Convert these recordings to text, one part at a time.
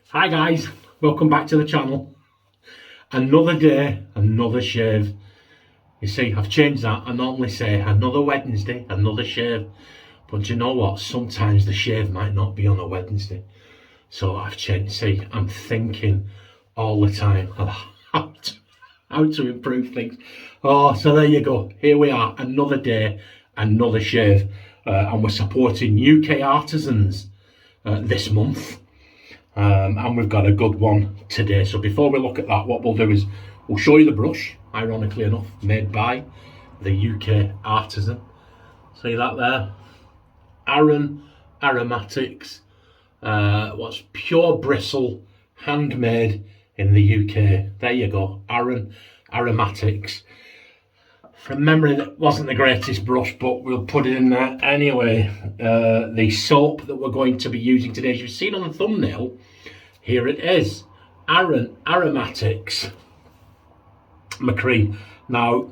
Hi guys, welcome back to the channel. Another day, another shave. You see, I've changed that. I normally say another Wednesday, another shave. But you know what? Sometimes the shave might not be on a Wednesday. So I've changed. See, I'm thinking all the time of how to improve things. Oh, so there you go. Here we are, another day, another shave. And we're supporting UK artisans this month. And we've got a good one today. So before we look at that, what we'll do is we'll show you the brush, ironically enough, made by the UK artisan. See that there? Arran Aromatics. What's pure bristle, handmade in the UK. There you go, Arran Aromatics. From memory, that wasn't the greatest brush, but we'll put it in there anyway. The soap that we're going to be using today, as you've seen on the thumbnail, here it is, Arran Aromatics McCree. Now,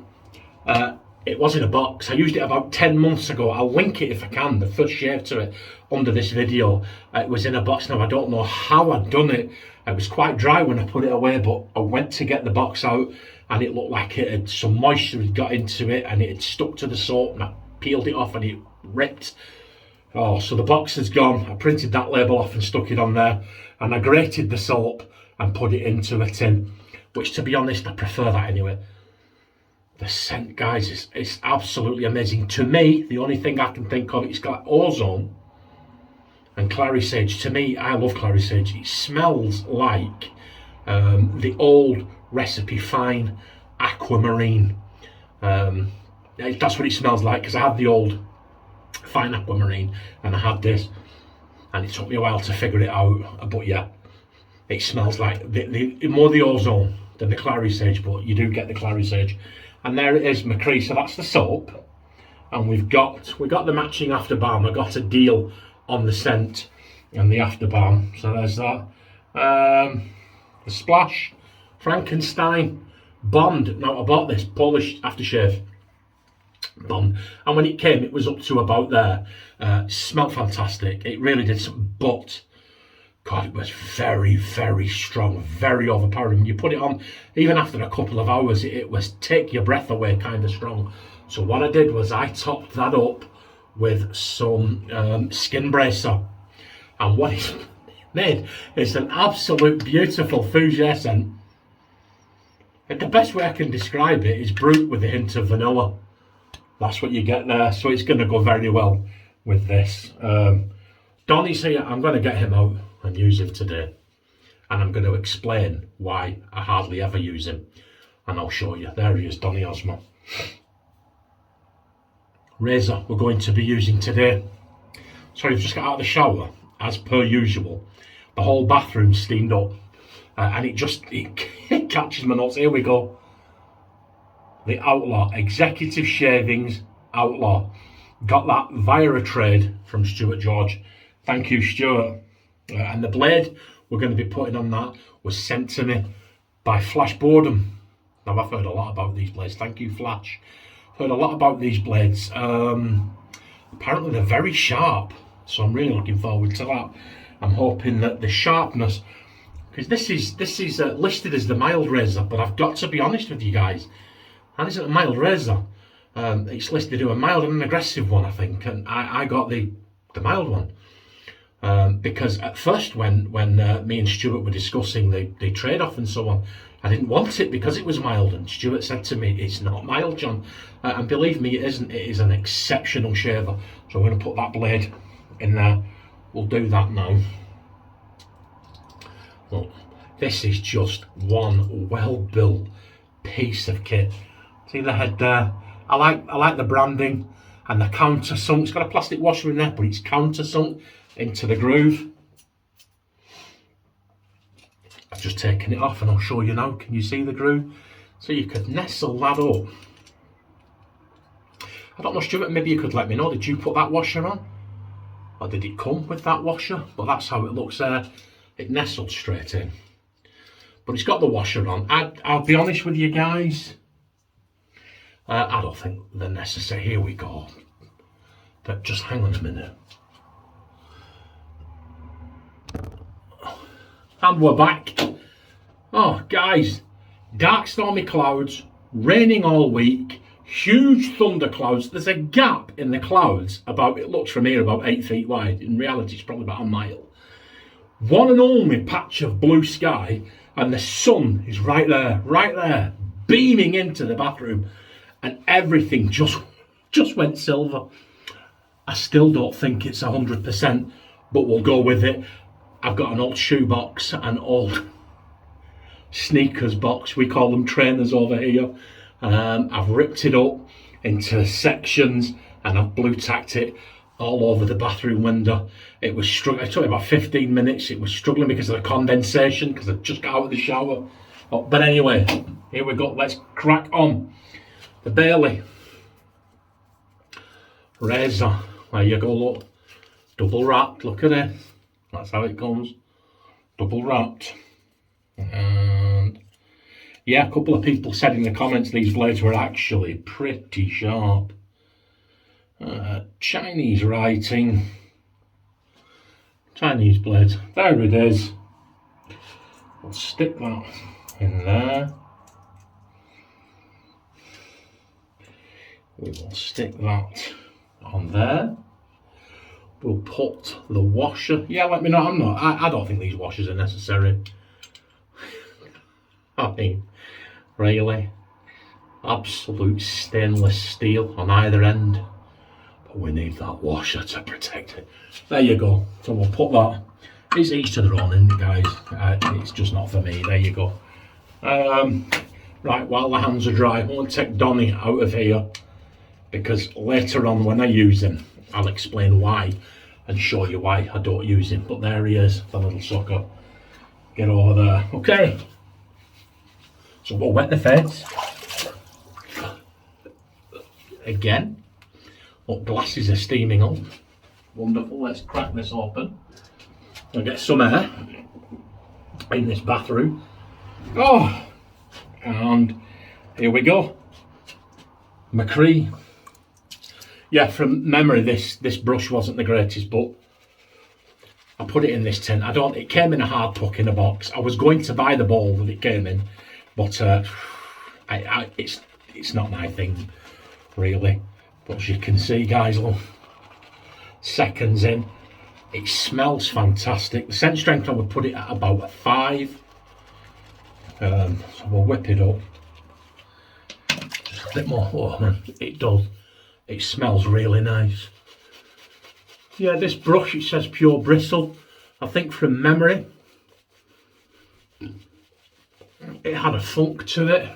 it was in a box. I used it about 10 months ago. I'll link it if I can, the first shave to it, under this video. It was in a box. Now, I don't know how I'd done it. It was quite dry when I put it away, but I went to get the box out and it looked like it had some moisture had got into it and it had stuck to the soap, and I peeled it off and it ripped. Oh, so the box is gone. I printed that label off and stuck it on there, and I grated the soap and put it into a tin, which, to be honest, I prefer that anyway. The scent, guys, is absolutely amazing. To me, the only thing I can think of, it's got ozone and clary sage. To me, I love clary sage. It smells like the old recipe fine aquamarine. That's what it smells like, because I had the old fine aquamarine and I had this, and it took me a while to figure it out. But yeah, it smells like more the ozone than the clary sage, but you do get the clary sage. And there it is, McCree. So that's the soap, and we got the matching after balm. I got a deal on the scent and the after balm. So there's that. The Splash Frankenstein Bond. Now, I bought this Polish aftershave Bond, and when it came, it was up to about there. Smelled fantastic. It really did. But God, it was very, very strong, very overpowering. When you put it on, even after a couple of hours, it was take your breath away kind of strong. So what I did was I topped that up with some skin bracer. And what it's made is an absolute beautiful fougere scent. And the best way I can describe it is brute with a hint of vanilla. That's what you get there. So it's going to go very well with this. Donnie's here. I'm going to get him out and use him today, and I'm going to explain why I hardly ever use him, and I'll show you. There he is, Donnie Osmo. Razor we're going to be using today. So I've just got out of the shower, as per usual. The whole bathroom steamed up, and it catches my nuts. Here we go. The Outlaw Executive Shavings Outlaw. Got that via a trade from Stuart George. Thank you, Stuart. And the blade we're going to be putting on that was sent to me by Flash Boredom. Now, I've heard a lot about these blades. Thank you, Flash. Heard a lot about these blades. Apparently they're very sharp, so I'm really looking forward to that. I'm hoping that the sharpness, because this is listed as the mild razor, but I've got to be honest with you guys, that isn't a mild razor. It's listed as a mild and an aggressive one, I think, and I got the mild one. Because at first when me and Stuart were discussing the trade-off and so on, I didn't want it because it was mild, and Stuart said to me, it's not mild, John. And believe me, it isn't. It is an exceptional shaver. So I'm going to put that blade in there. We'll do that now. Look, this is just one well-built piece of kit. See the head there? I like the branding and the countersunk. It's got a plastic washer in there, but it's countersunk into the groove. I've just taken it off and I'll show you now. Can you see the groove? So you could nestle that up. I don't know, Stuart, maybe you could let me know. Did you put that washer on? Or did it come with that washer? But that's how it looks there. It nestled straight in. But it's got the washer on. I'll be honest with you guys. I don't think they're necessary. Here we go. But just hang on a minute. And we're back. Oh, guys, dark stormy clouds, raining all week, huge thunderclouds. There's a gap in the clouds about, it looks from here, about 8 feet wide. In reality, it's probably about a mile. One and only patch of blue sky, and the sun is right there, beaming into the bathroom, and everything just went silver. I still don't think it's 100%, but we'll go with it. I've got an old shoe box, an old sneakers box, we call them trainers over here. I've ripped it up into sections and I've blue tacked it all over the bathroom window. It was struggling. It took about 15 minutes. It was struggling because of the condensation, because I just got out of the shower. Oh, but anyway, here we go. Let's crack on. The Baili razor. There you go, look. Double wrapped, look at it. That's how it comes. Double wrapped. And yeah, a couple of people said in the comments these blades were actually pretty sharp. Chinese writing. Chinese blades. There it is. We'll stick that in there. We will stick that on there. We'll put the washer. Yeah, let me know. I don't think these washers are necessary. I mean, really, absolute stainless steel on either end. But we need that washer to protect it. There you go. So we'll put that. It's each to their own, isn't it, guys? It's just not for me. There you go. Right, while the hands are dry, I want to take Donny out of here, because later on when I use him, I'll explain why and show you why I don't use him. But there he is, the little sucker. Get over there. Okay. So we'll wet the fence. Again. Look, glasses are steaming up. Wonderful. Let's crack this open. I'll get some air in this bathroom. Oh! And here we go. McCree. Yeah, from memory, this brush wasn't the greatest, but I put it in this tin. It came in a hard puck in a box. I was going to buy the ball that it came in, but it's not my thing, really. But as you can see, guys, look, seconds in, it smells fantastic. The scent strength, I would put it at about a 5. So we'll whip it up. Just a bit more. Oh man, it does. It smells really nice. Yeah, this brush, it says pure bristle. I think from memory, it had a funk to it.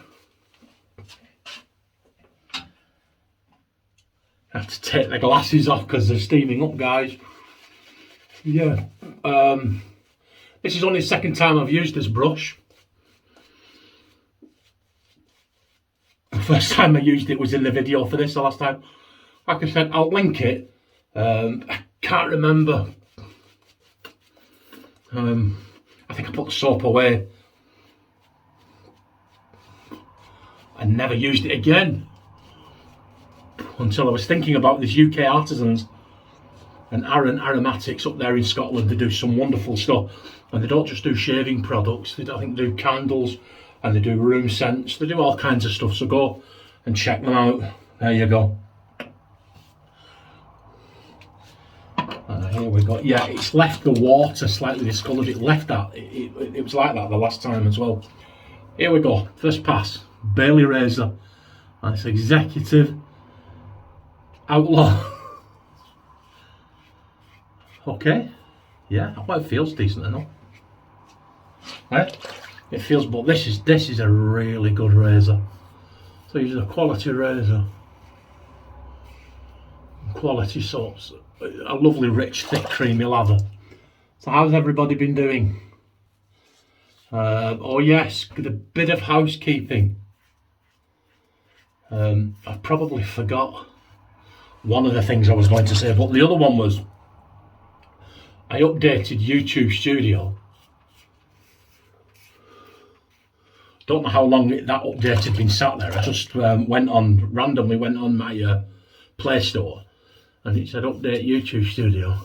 I have to take the glasses off because they're steaming up, guys. Yeah. This is only the second time I've used this brush. The first time I used it was in the video for this, the last time. Like I said, I'll link it. I can't remember. I think I put the soap away. I never used it again until I was thinking about these UK artisans and Arran Aromatics up there in Scotland. They do some wonderful stuff, and they don't just do shaving products. I think they do candles and they do room scents. They do all kinds of stuff, so go and check them out. There you go. Here we go. Yeah, it's left the water slightly discoloured. It left that. It was like that the last time as well. Here we go. First pass. Baili razor. Nice executive. Outlaw. Okay. Yeah, well, it feels decent enough. Right? It feels, but this is a really good razor. So use a quality razor. Quality soaps. A lovely, rich, thick, creamy lather. So how's everybody been doing? Oh yes, a bit of housekeeping. I probably forgot one of the things I was going to say, but the other one was I updated YouTube Studio. Don't know how long that update had been sat there. I just randomly went on my Play Store, and it said update YouTube Studio.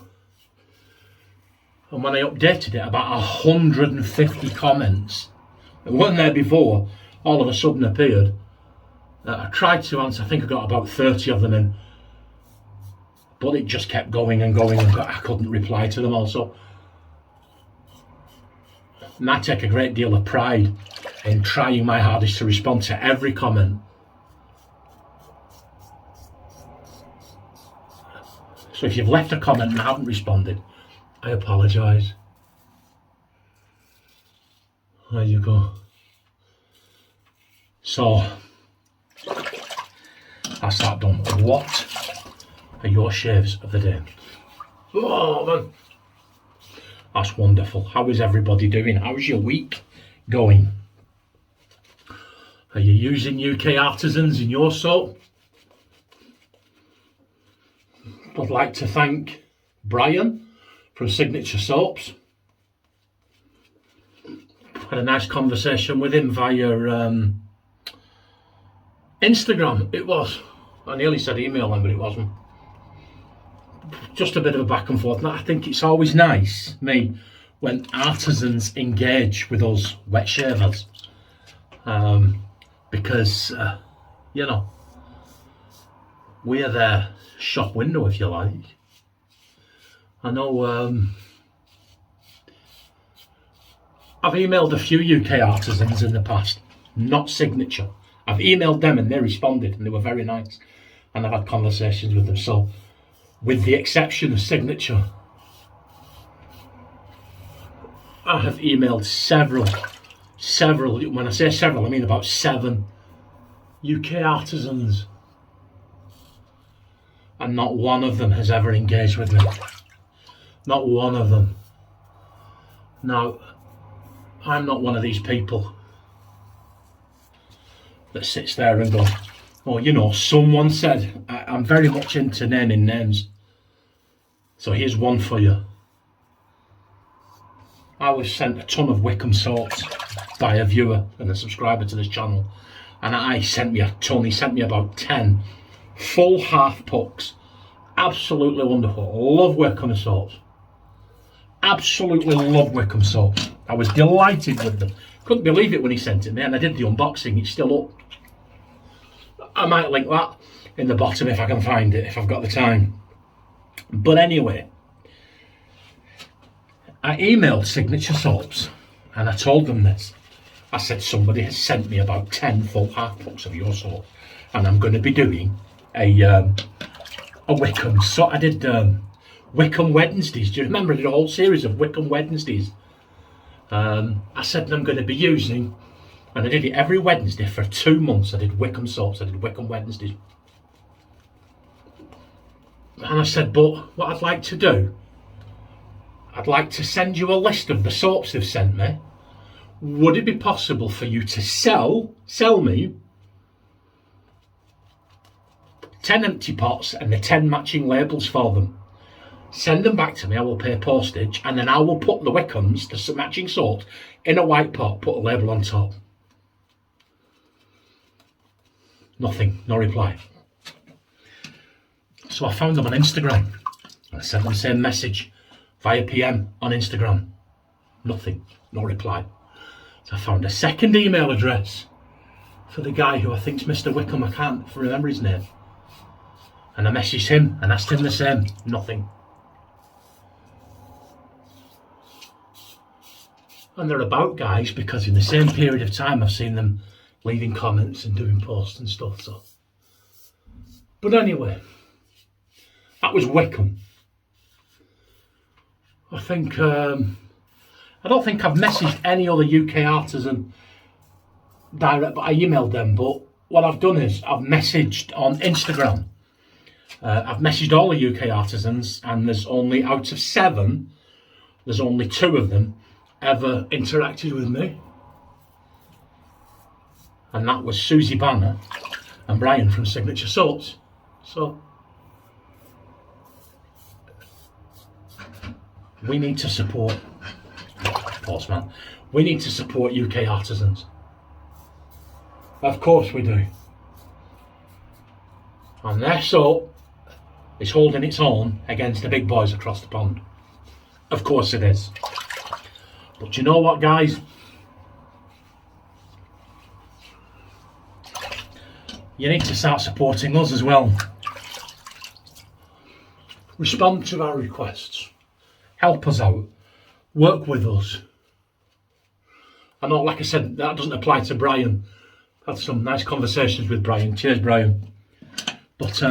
And when I updated it, about 150 comments that weren't there before all of a sudden appeared. I tried to answer, I think I got about 30 of them in, but it just kept going and going, and I couldn't reply to them all. So, and I take a great deal of pride in trying my hardest to respond to every comment. So if you've left a comment and I haven't responded, I apologise. There you go. So, that's that done. What are your shaves of the day? Oh man, that's wonderful. How is everybody doing? How's your week going? Are you using UK artisans in your soap? I'd like to thank Brian from Signature Soaps. Had a nice conversation with him via Instagram. It was. I nearly said email him, but it wasn't. Just a bit of a back and forth. And I think it's always nice, when artisans engage with us wet shavers. Because, you know, we're their shop window, if you like. I know I've emailed a few UK artisans in the past, not Signature. I've emailed them and they responded and they were very nice. And I've had conversations with them. So, with the exception of Signature, I have emailed several, when I say several, I mean about 7 UK artisans. And not one of them has ever engaged with me. Not one of them. Now, I'm not one of these people that sits there and goes, oh, you know, someone said. I'm very much into naming names. So here's one for you. I was sent a ton of Wickham soaps by a viewer and a subscriber to this channel. And he sent me a ton. He sent me about 10 full half pucks. Absolutely wonderful. Love Wickham soaps. Absolutely love Wickham soaps. I was delighted with them. Couldn't believe it when he sent it me, and I did the unboxing. It's still up. I might link that in the bottom if I can find it, if I've got the time. But anyway, I emailed Signature Soaps and I told them this. I said, somebody has sent me about 10 full half pucks of your soap, and I'm going to be doing a Wickham. So I did Wickham Wednesdays. Do you remember? I did a whole series of Wickham Wednesdays. I said I'm going to be using, and I did it every Wednesday for 2 months. I did Wickham soaps, I did Wickham Wednesdays. And I said, but what I'd like to do, I'd like to send you a list of the soaps they've sent me. Would it be possible for you to sell me 10 empty pots and the 10 matching labels for them? Send them back to me, I will pay postage, and then I will put the Wickhams, the matching soaps, in a white pot, put a label on top. Nothing, no reply. So I found them on Instagram. I sent them the same message via PM on Instagram. Nothing, no reply. So I found a second email address for the guy who I think's Mr. Wickham. I can't remember his name. And I messaged him and asked him the same. Nothing. And they're about guys because in the same period of time I've seen them leaving comments and doing posts and stuff. So, but anyway, that was Wickham. I think I don't think I've messaged any other UK artisan direct, but I emailed them. But what I've done is I've messaged on Instagram. I've messaged all the UK artisans, and there's only, out of 7, there's only 2 of them ever interacted with me, and that was Susie Banner and Brian from Signature Soaps. So we need to support Postman. We need to support UK artisans. Of course we do. And their soap is holding its own against the big boys across the pond. Of course it is. But you know what, guys? You need to start supporting us as well. Respond to our requests. Help us out. Work with us. I know, like I said, that doesn't apply to Brian. Had some nice conversations with Brian. Cheers, Brian. But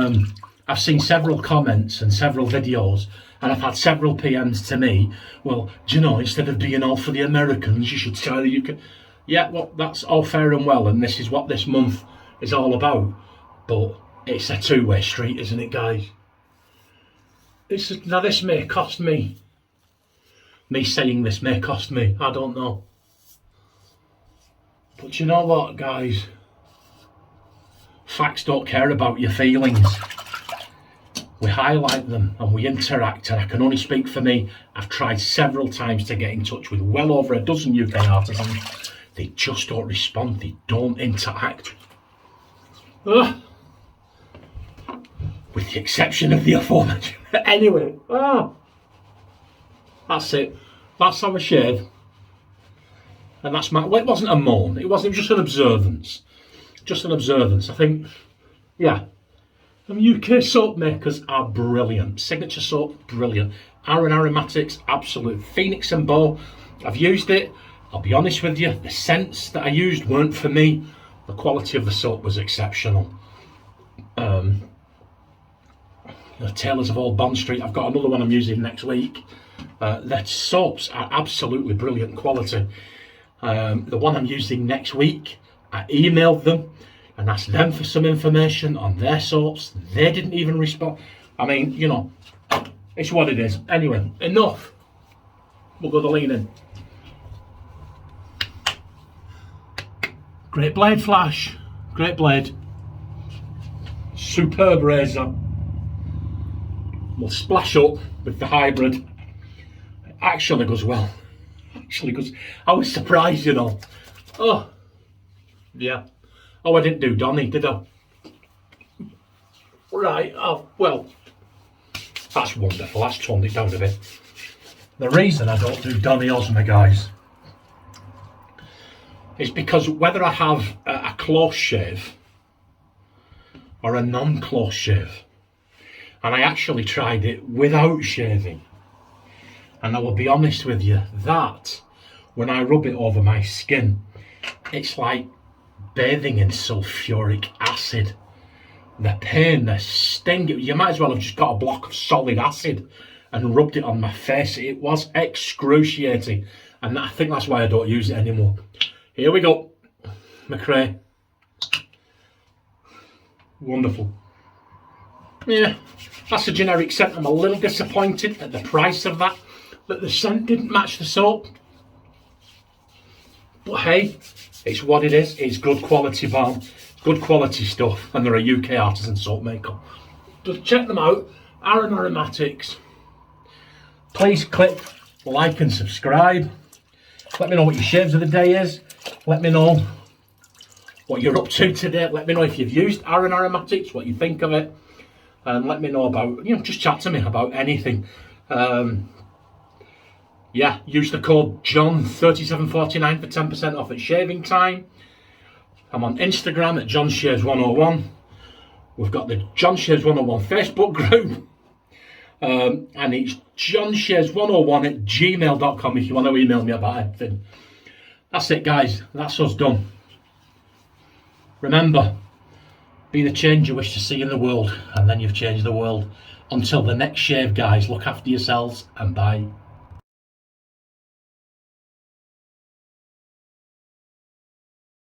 I've seen several comments and several videos, and I've had several PMs to me. Well, do you know, instead of being all for the Americans, you should try the UK. Yeah, well, that's all fair and well, and this is what this month is all about. But it's a two-way street, isn't it, guys? Now, this may cost me. Me saying this may cost me. I don't know. But you know what, guys? Facts don't care about your feelings. We highlight them and we interact, and I can only speak for me. I've tried several times to get in touch with well over a dozen UK artisans. They just don't respond. They don't interact. With the exception of the aforementioned. Anyway, that's it. That's our shave. And that's my, well, it wasn't a moan. It was just an observance. Just an observance. I think, yeah. UK soap makers are brilliant. Signature soap, brilliant. Arran Aromatics, absolute. Phoenix and Bow, I've used it. I'll be honest with you, the scents that I used weren't for me. The quality of the soap was exceptional. The Tailors of Old Bond Street, I've got another one I'm using next week. Their soaps are absolutely brilliant quality. The one I'm using next week, I emailed them and asked them for some information on their soaps. They didn't even respond. I mean, you know, it's what it is. Anyway, enough. We'll go the lean in. Great blade flash. Great blade. Superb razor. We'll splash up with the hybrid. It actually goes well. Actually goes. I was surprised, you know. Oh, yeah. Oh, I didn't do Donny, did I? Right. Oh, well. That's wonderful. That's toned it down a bit. The reason I don't do Donny Osmo, guys, is because whether I have a close shave or a non-close shave, and I actually tried it without shaving, and I will be honest with you, that when I rub it over my skin, it's like bathing in sulfuric acid. The pain, the sting, you might as well have just got a block of solid acid and rubbed it on my face. It was excruciating, and I think that's why I don't use it anymore. Here we go, McRae. Wonderful. Yeah, that's a generic scent. I'm a little disappointed at the price of that the scent didn't match the soap. But hey, it's what it is. It's good quality balm, good quality stuff, and they're a UK artisan soap maker. Just check them out, Arran Aromatics. Please click like and subscribe. Let me know what your shaves of the day is. Let me know what you're up to today. Let me know if you've used Arran Aromatics, what you think of it. And let me know about, you know, just chat to me about anything. Yeah, use the code JOHN3749 for 10% off at shaving time. I'm on Instagram at JohnShaves101. We've got the John Shaves 101 Facebook group. And it's johnshaves101 at gmail.com if you want to email me about anything. That's it, guys. That's us done. Remember, be the change you wish to see in the world, and then you've changed the world. Until the next shave, guys, look after yourselves and bye.